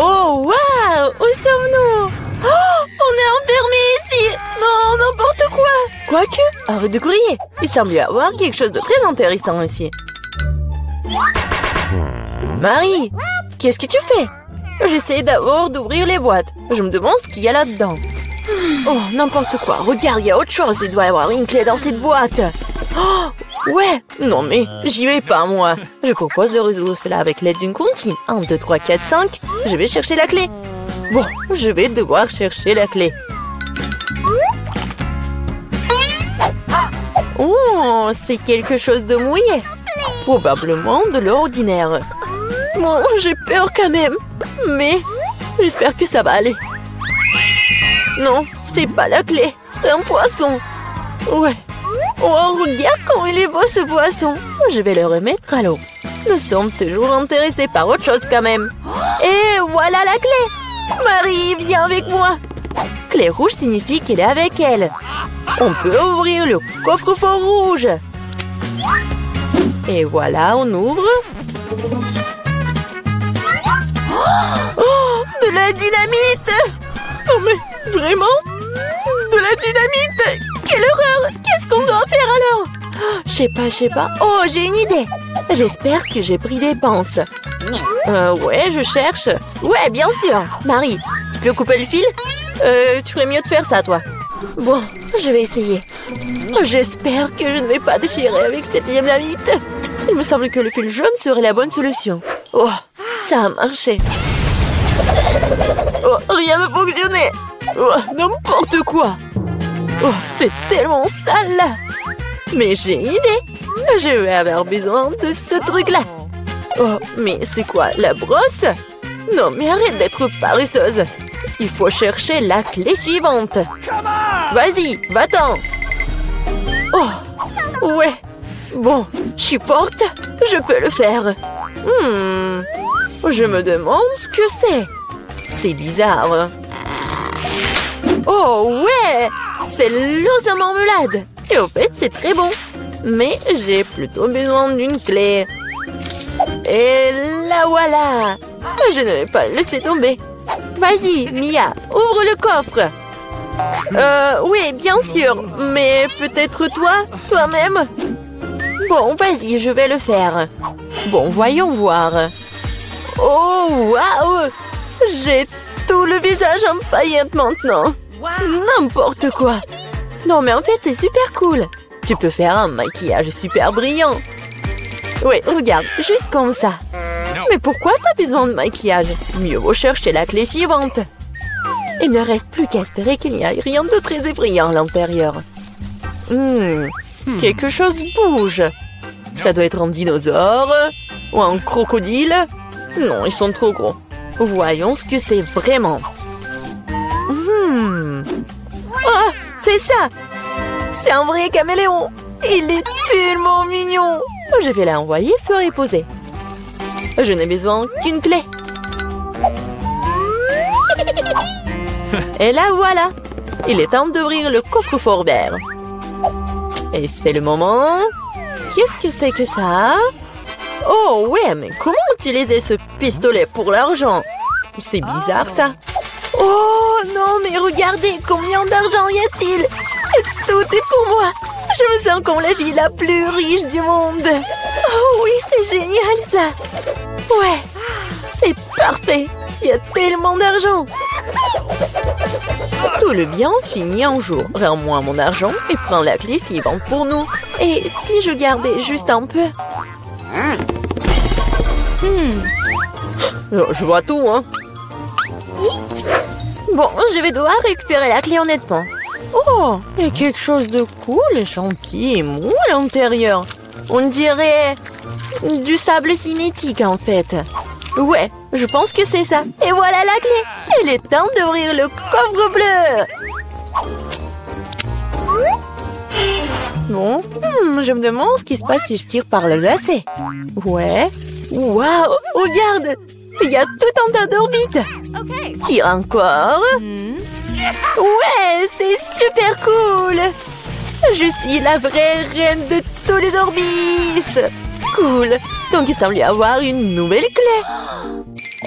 Oh, waouh! Où sommes-nous? Oh, on est enfermés ici! Non, n'importe quoi! Quoique, arrête de crier! Il semble y avoir quelque chose de très intéressant ici. Marie, qu'est-ce que tu fais? J'essaie d'abord d'ouvrir les boîtes. Je me demande ce qu'il y a là-dedans. Oh, n'importe quoi. Regarde, il y a autre chose. Il doit y avoir une clé dans cette boîte. Oh, ouais. Non, mais j'y vais pas, moi. Je propose de résoudre cela avec l'aide d'une comptine. 1, 2, 3, 4, 5. Je vais chercher la clé. Bon, je vais devoir chercher la clé. Oh, c'est quelque chose de mouillé. Probablement de l'eau ordinaire. Bon, j'ai peur quand même. Mais j'espère que ça va aller. Non, c'est pas la clé. C'est un poisson. Ouais. Oh, regarde comme il est beau ce poisson. Je vais le remettre à l'eau. Nous sommes toujours intéressés par autre chose quand même. Et voilà la clé. Marie, viens avec moi. Clé rouge signifie qu'elle est avec elle. On peut ouvrir le coffre-fort rouge. Et voilà, on ouvre. Oh, de la dynamite! Oh, mais vraiment? De la dynamite? Quelle horreur! Qu'est-ce qu'on doit faire alors? Je sais pas. Oh, j'ai une idée! J'espère que j'ai pris des pinces. Ouais, je cherche. Ouais, bien sûr. Marie, tu peux couper le fil? Tu ferais mieux de faire ça, toi. Bon, je vais essayer. J'espère que je ne vais pas déchirer avec cette dynamite. Il me semble que le fil jaune serait la bonne solution. Oh, ça a marché. Oh, rien ne fonctionnait. Oh, n'importe quoi. Oh, c'est tellement sale. Mais j'ai une idée. Je vais avoir besoin de ce truc-là. Oh, mais c'est quoi, la brosse? Non, mais arrête d'être paresseuse. Il faut chercher la clé suivante. Vas-y, va-t'en. Oh, ouais. Bon, je suis forte. Je peux le faire. Je me demande ce que c'est. C'est bizarre. Oh, ouais. C'est l'os à marmelade. Et au fait, c'est très bon. Mais j'ai plutôt besoin d'une clé. Et la voilà. Je ne vais pas le laisser tomber. Vas-y, Mia, ouvre le coffre. Oui, bien sûr. Mais peut-être toi-même. Bon, vas-y, je vais le faire. Bon, voyons voir. Oh, waouh! J'ai tout le visage en paillettes maintenant. N'importe quoi. Non, mais en fait, c'est super cool. Tu peux faire un maquillage super brillant. Oui, regarde, juste comme ça. Mais pourquoi t'as besoin de maquillage? Mieux vaut chercher la clé suivante. Il ne reste plus qu'à espérer qu'il n'y a rien de très effrayant à l'intérieur. Quelque chose bouge. Ça doit être un dinosaure ou un crocodile. Non, ils sont trop gros. Voyons ce que c'est vraiment. Oh, c'est ça. C'est un vrai caméléon. Il est tellement mignon. Je vais l'envoyer se reposer. Je n'ai besoin qu'une clé. Et là, voilà. Il est temps d'ouvrir le coffre-fort vert. Et c'est le moment. Qu'est-ce que c'est que ça? Oh, ouais, mais comment utiliser ce pistolet pour l'argent? C'est bizarre, ça. Oh, non, mais regardez, combien d'argent y a-t-il? Tout est pour moi. Je me sens comme la ville la plus riche du monde. Oh oui, c'est génial, ça. Ouais, c'est parfait. Il y a tellement d'argent. Tout le bien finit un jour. Rends-moi mon argent et prends la clé suivante pour nous. Et si je gardais juste un peu? Je vois tout, hein. Bon, je vais devoir récupérer la clé honnêtement. Oh, il y a quelque chose de cool et gentil et mou à l'intérieur. On dirait du sable cinétique, en fait. Ouais, je pense que c'est ça. Et voilà la clé. Il est temps d'ouvrir le coffre bleu. Bon, je me demande ce qui se passe si je tire par le lacet. Ouais. Waouh, regarde. Il y a tout un tas d'orbites. Tire encore. Ouais, c'est super cool. Je suis la vraie reine de tous les orbites. Cool. Donc il semble y avoir une nouvelle clé.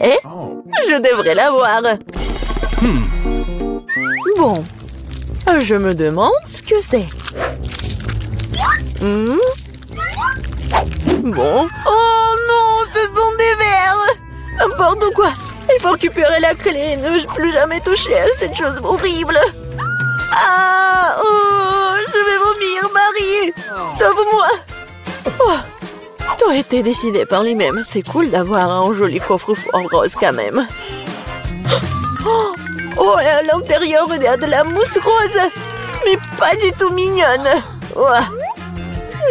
Et je devrais l'avoir. Bon, je me demande ce que c'est. Bon. Oh non, ce sont des verres. N'importe quoi. Il faut récupérer la clé et ne plus jamais toucher à cette chose horrible. Ah, oh, je vais vomir, Marie. Sauve-moi. Oh, tout a été décidé par lui-même. C'est cool d'avoir un joli coffre-fort rose quand même. Oh, à l'intérieur, il y a de la mousse rose. Mais pas du tout mignonne. Oh,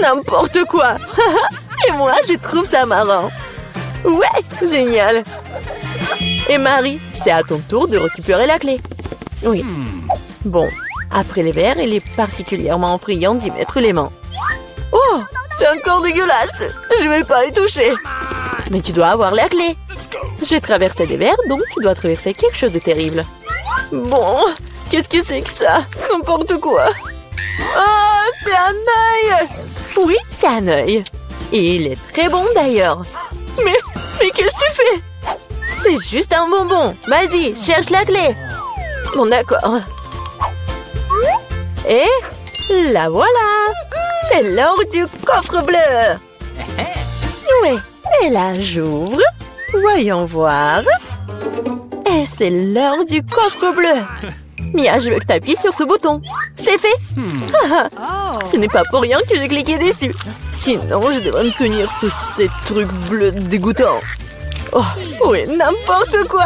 n'importe quoi. Et moi, je trouve ça marrant. Ouais, génial. Et Marie, c'est à ton tour de récupérer la clé. Oui. Bon, après les verres, il est particulièrement friand d'y mettre les mains. Oh, c'est encore dégueulasse. Je vais pas y toucher. Mais tu dois avoir la clé. J'ai traversé des verres, donc tu dois traverser quelque chose de terrible. Bon, qu'est-ce que c'est que ça? N'importe quoi. Oh, c'est un œil. Oui, c'est un œil. Et il est très bon d'ailleurs. Mais qu'est-ce que tu fais? C'est juste un bonbon. Vas-y, cherche la clé. Bon, d'accord. Et la voilà. C'est l'or du coffre bleu. Oui, et là, j'ouvre. Voyons voir. Et c'est l'heure du coffre bleu. Mia, je veux que tu appuies sur ce bouton. C'est fait. Ce n'est pas pour rien que j'ai cliqué dessus. Sinon, je devrais me tenir sous ces trucs bleus dégoûtants. Oh, oui, n'importe quoi.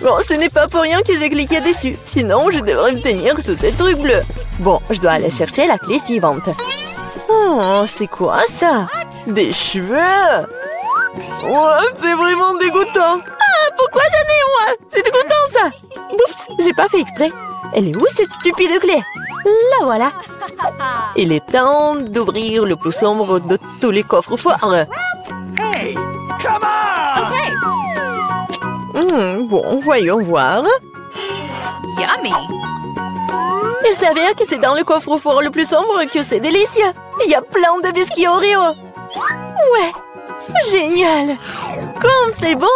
Bon, ce n'est pas pour rien que j'ai cliqué dessus. Sinon, je devrais me tenir sous ces trucs bleus. Bon, je dois aller chercher la clé suivante. Oh, c'est quoi ça? Des cheveux? Oh, c'est vraiment dégoûtant. Ah, pourquoi j'en ai moi? C'est dégoûtant ça. Oups, j'ai pas fait exprès. Elle est où cette stupide clé? La voilà. Il est temps d'ouvrir le plus sombre de tous les coffres forts. Hey, come on! Bon, voyons voir. Yummy! Il s'avère que c'est dans le coffre-fort le plus sombre que c'est délicieux. Il y a plein de biscuits Oreo. Ouais, génial. Comme c'est bon.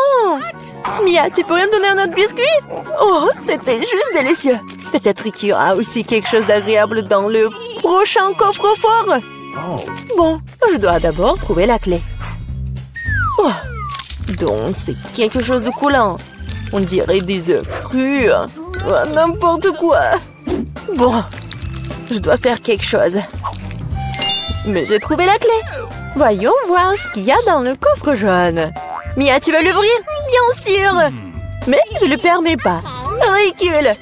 Mia, tu pourrais me donner un autre biscuit? Oh, c'était juste délicieux. Peut-être qu'il y aura aussi quelque chose d'agréable dans le prochain coffre-fort. Bon, je dois d'abord trouver la clé. Oh, donc c'est quelque chose de coulant. On dirait des œufs crus. Oh, n'importe quoi. Bon, je dois faire quelque chose. Mais j'ai trouvé la clé. Voyons voir ce qu'il y a dans le coffre jaune. Mia, tu veux l'ouvrir? Bien sûr. Mais je le permets pas. Ridicule.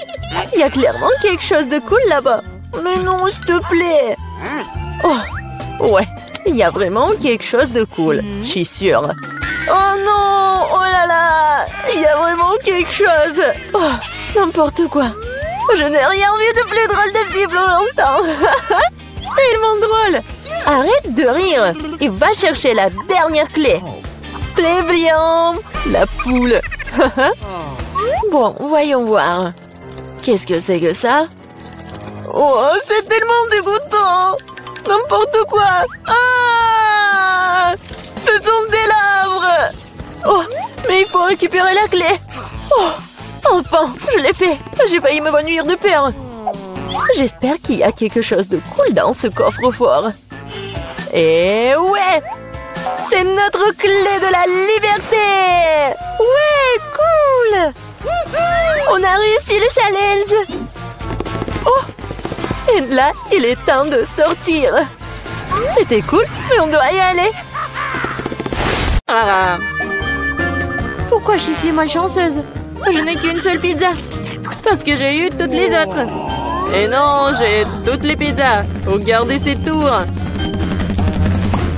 Il y a clairement quelque chose de cool là-bas. Mais non, s'il te plaît. Oh, ouais. Il y a vraiment quelque chose de cool. Je suis sûre. Oh non! Oh là là! Il y a vraiment quelque chose. Oh, n'importe quoi. Je n'ai rien vu de plus drôle depuis plus longtemps. Tellement drôle. Arrête de rire et va chercher la dernière clé. Très bien. La poule. Bon, voyons voir. Qu'est-ce que c'est que ça? Oh, c'est tellement dégoûtant. N'importe quoi. Ah! Ce sont des larves. Oh, mais il faut récupérer la clé. Oh, enfin, je l'ai fait. J'ai failli m'évanouir de peur. J'espère qu'il y a quelque chose de cool dans ce coffre-fort. Et ouais! C'est notre clé de la liberté! Ouais, cool! On a réussi le challenge! Oh! Et là, il est temps de sortir! C'était cool, mais on doit y aller! Ah. Pourquoi je suis si malchanceuse? Je n'ai qu'une seule pizza! Parce que j'ai eu toutes les autres! Et non, j'ai toutes les pizzas! Regardez ces tours!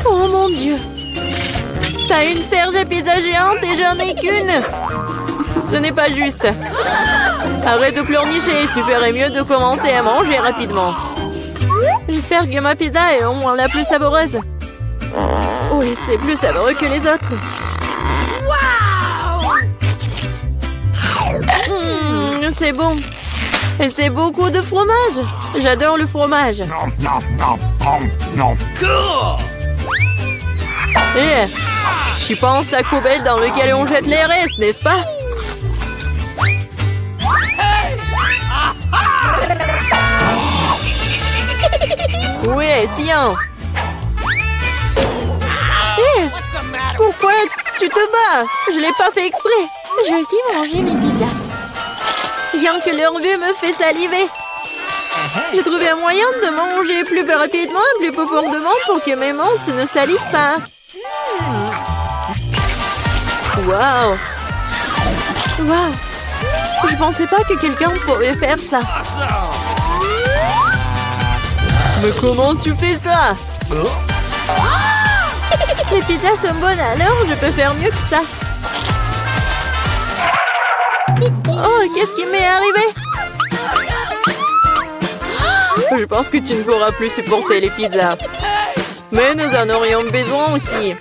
Oh mon Dieu! T'as une perche à pizza géante et j'en ai qu'une! Ce n'est pas juste! Arrête de pleurnicher, tu ferais mieux de commencer à manger rapidement. J'espère que ma pizza est au moins la plus savoureuse. Oui, c'est plus savoureux que les autres. C'est bon. Et c'est beaucoup de fromage. J'adore le fromage. Tu penses sac poubelle dans lequel on jette les restes, n'est-ce pas? Ouais, tiens. Hé, pourquoi tu te bats? Je l'ai pas fait exprès. Je vais aussi manger mes pizzas. Rien que leur vue me fait saliver. J'ai trouvé un moyen de manger plus rapidement et plus profondément pour que mes mains ne salissent pas. Waouh! Waouh! Je pensais pas que quelqu'un pourrait faire ça. Mais comment tu fais ça? Les pizzas sont bonnes, alors je peux faire mieux que ça. Oh, qu'est-ce qui m'est arrivé? Je pense que tu ne pourras plus supporter les pizzas. Mais nous en aurions besoin aussi.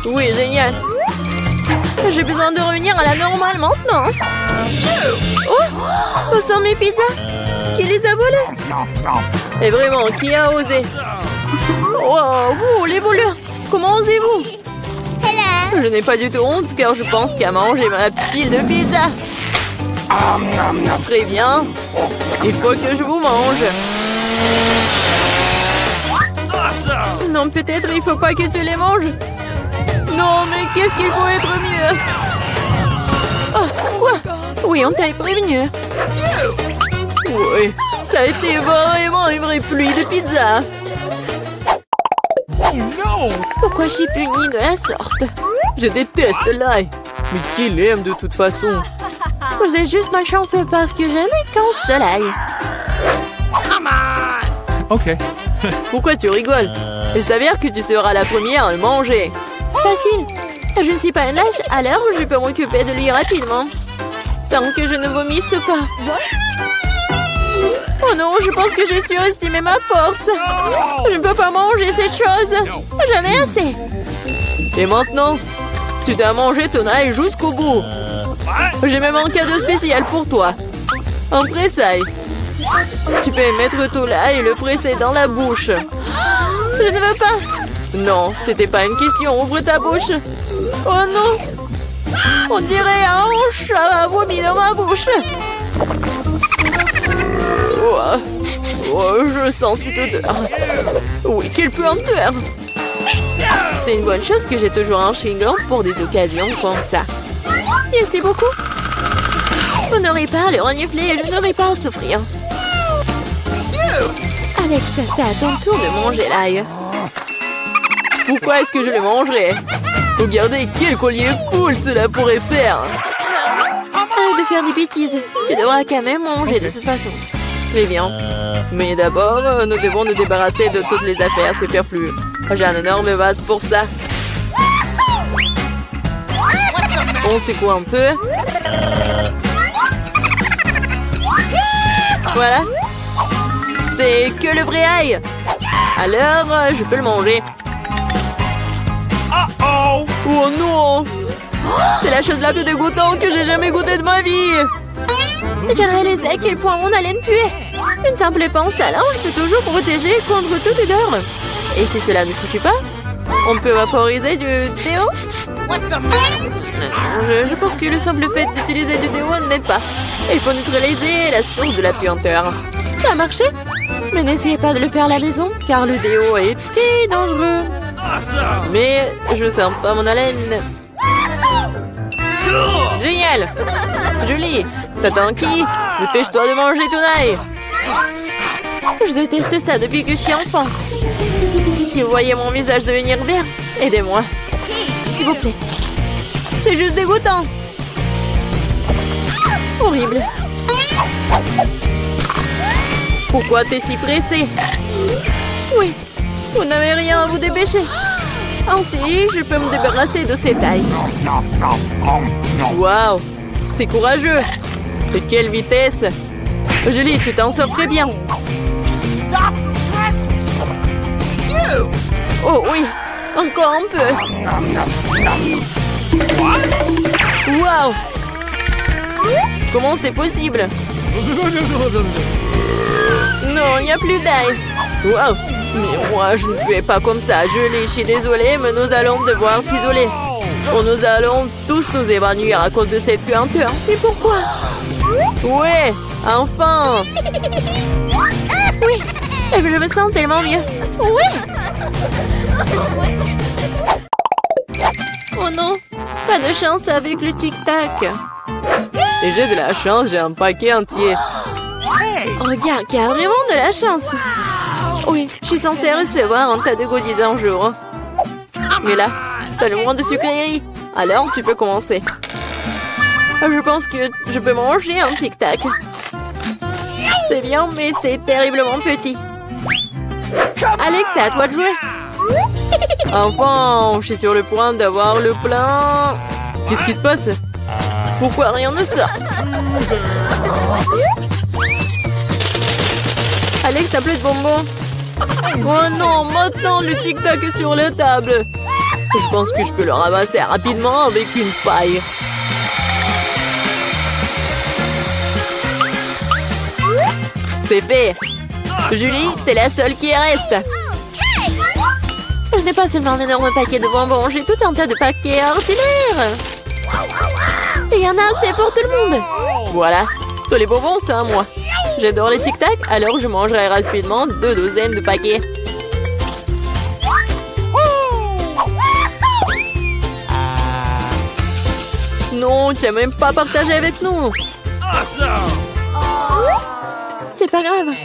Oui, génial. J'ai besoin de revenir à la normale maintenant. Oh, où sont mes pizzas? Qui les a volées? Et vraiment, qui a osé? Oh, vous, les voleurs, comment osez-vous? Je n'ai pas du tout honte car je pense qu'à manger ma pile de pizza. Très bien. Il faut que je vous mange. Non, peut-être il faut pas que tu les manges. Non, mais qu'est-ce qu'il faut être mieux? Oh, quoi? Oui, on t'a prévenu. Oui, ça a été vraiment une vraie pluie de pizza. Oh non! Pourquoi je suis punie de la sorte? Je déteste l'ail. Mais qui l'aime de toute façon? Vous êtes juste malchanceux parce que je n'ai qu'un seul ail. Ok. Pourquoi tu rigoles? Il s'avère que tu seras la première à le manger. Facile. Je ne suis pas une lâche, alors je peux m'occuper de lui rapidement. Tant que je ne vomisse pas. Oh non, je pense que j'ai surestimé ma force. Je ne peux pas manger cette chose. J'en ai assez. Et maintenant, tu dois manger ton ail jusqu'au bout. J'ai même un cadeau spécial pour toi. Un pressail. Tu peux mettre ton ail et le presser dans la bouche. Je ne veux pas. Non, c'était pas une question. Ouvre ta bouche. Oh non. On dirait un chat vomi dans ma bouche. Oh, je sens cette odeur. Oui, quelle puanteur. C'est une bonne chose que j'ai toujours un chewing-gum pour des occasions comme ça. Merci beaucoup. Vous n'aurez pas à le renifler et je n'aurai pas à souffrir. Alex, c'est à ton tour de manger l'ail. Pourquoi est-ce que je le mangerais? Regardez quel collier cool cela pourrait faire. Arrête de faire des bêtises. Tu devras quand même manger de toute façon. Très bien. Mais d'abord, nous devons nous débarrasser de toutes les affaires superflues. J'ai un énorme vase pour ça. On secoue un peu. Voilà. C'est que le vrai ail. Alors, je peux le manger. Oh non! C'est la chose la plus dégoûtante que j'ai jamais goûtée de ma vie. J'ai réalisé à quel point mon haleine puait. Une simple pince à linge peut toujours protéger contre toute odeur. Et si cela ne suffit pas, on peut vaporiser du déo. Je pense que le simple fait d'utiliser du déo n'aide pas. Il faut neutraliser la source de la puanteur. Ça a marché? Mais n'essayez pas de le faire à la maison, car le déo est très dangereux. Mais je sens pas mon haleine. Génial! Julie, t'attends qui? Dépêche-toi de manger ton ail. Je déteste ça depuis que je suis enfant. Si vous voyez mon visage devenir vert, aidez-moi. S'il vous plaît. C'est juste dégoûtant. Horrible. Pourquoi t'es si pressé? Oui, vous n'avez rien à vous dépêcher. Ainsi, je peux me débarrasser de ces tailles. Waouh, c'est courageux. De quelle vitesse. Julie, tu t'en sors très bien. Oh oui, encore un peu. Waouh. Comment c'est possible? Non, il n'y a plus d'ail. Waouh, Mais moi, je ne fais pas comme ça. Julie, je suis désolée, mais nous allons devoir t'isoler. Nous allons tous nous évanouir à cause de cette puanteur. Et pourquoi? Ouais, enfin. Oui, je me sens tellement mieux. Oui. Oh non, pas de chance avec le tic-tac. Et j'ai de la chance, j'ai un paquet entier. Regarde, carrément de la chance. Oui, je suis censée recevoir un tas de goodies un jour. Mais là, t'as le moins de sucreries. Alors, tu peux commencer. Je pense que je peux manger un tic-tac. C'est bien, mais c'est terriblement petit. Alex, c'est à toi de jouer. Enfin, je suis sur le point d'avoir le plein. Qu'est-ce qui se passe? Pourquoi rien ne sort? Alex, t'as plus de bonbons? Oh non, maintenant le tic-tac est sur la table. Je pense que je peux le ramasser rapidement avec une paille. C'est fait. Julie, t'es la seule qui reste. Je n'ai pas seulement un énorme paquet de bonbons, j'ai tout un tas de paquets ordinaires. Et il y en a assez pour tout le monde. Voilà, tous les bonbons, c'est à moi. J'adore les tic-tac, alors je mangerai rapidement 2 douzaines de paquets. Non, tu n'as même pas partagé avec nous. C'est pas grave.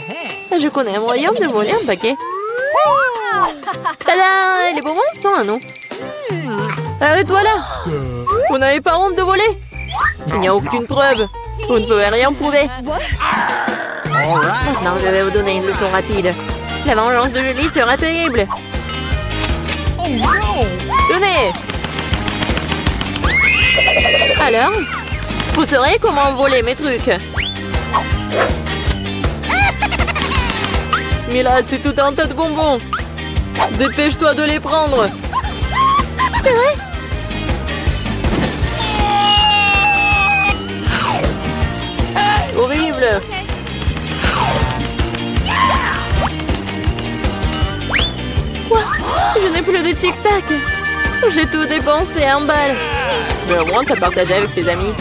Je connais un moyen de voler un paquet. Tada! Les bonbons sont à nous. Arrête-toi là! Vous n'avez pas honte de voler? Il n'y a aucune preuve. Vous ne pouvez rien prouver. Maintenant, je vais vous donner une leçon rapide. La vengeance de Julie sera terrible. Tenez! Alors? Vous saurez comment voler mes trucs. Mais là, c'est tout un tas de bonbons. Dépêche-toi de les prendre. C'est vrai? Horrible. Quoi? Je n'ai plus de tic-tac. J'ai tout dépensé en balles. Mais au moins, t'as partagé avec tes amis.